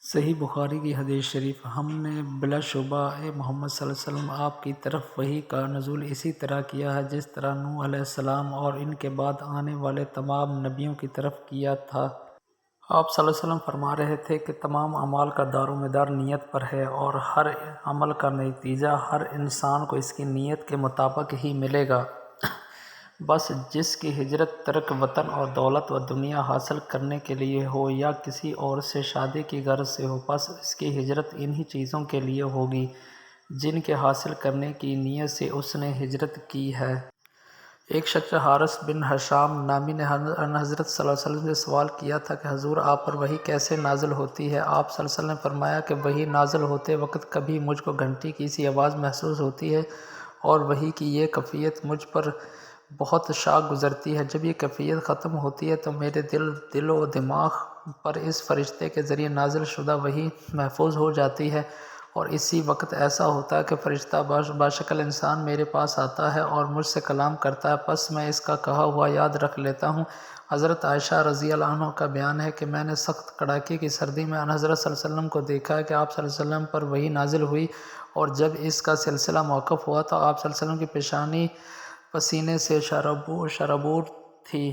صحیح بخاری کی حدیث شریف: ہم نے بلا شبہ اے محمد صلی اللہ علیہ وسلم آپ کی طرف وحی کا نزول اسی طرح کیا ہے جس طرح نوح علیہ السلام اور ان کے بعد آنے والے تمام نبیوں کی طرف کیا تھا۔ آپ صلی اللہ علیہ وسلم فرما رہے تھے کہ تمام اعمال کا دار و مدار نیت پر ہے اور ہر عمل کا نتیجہ ہر انسان کو اس کی نیت کے مطابق ہی ملے گا۔ بس جس کی ہجرت ترک وطن اور دولت و دنیا حاصل کرنے کے لیے ہو یا کسی اور سے شادی کی غرض سے ہو، بس اس کی ہجرت انہی چیزوں کے لیے ہوگی جن کے حاصل کرنے کی نیت سے اس نے ہجرت کی ہے۔ ایک شخص حارث بن ہشام نامی نے حضرت صلی اللہ علیہ وسلم سے سوال کیا تھا کہ حضور آپ پر وحی کیسے نازل ہوتی ہے؟ آپ صلی اللہ علیہ وسلم نے فرمایا کہ وحی نازل ہوتے وقت کبھی مجھ کو گھنٹی کی سی آواز محسوس ہوتی ہے اور وحی کی یہ کیفیت مجھ پر بہت شاق گزرتی ہے۔ جب یہ کیفیت ختم ہوتی ہے تو میرے دل و دماغ پر اس فرشتے کے ذریعے نازل شدہ وحی محفوظ ہو جاتی ہے اور اسی وقت ایسا ہوتا ہے کہ فرشتہ بشکل انسان میرے پاس آتا ہے اور مجھ سے کلام کرتا ہے، پس میں اس کا کہا ہوا یاد رکھ لیتا ہوں۔ حضرت عائشہ رضی اللہ عنہ کا بیان ہے کہ میں نے سخت کڑاکے کی سردی میں حضرت صلی اللہ علیہ وسلم کو دیکھا کہ آپ صلی اللہ علیہ وسلم پر وحی نازل ہوئی اور جب اس کا سلسلہ موقوف ہوا تو آپ صلی اللہ علیہ وسلم کی پیشانی پسینے سے شرابور تھی۔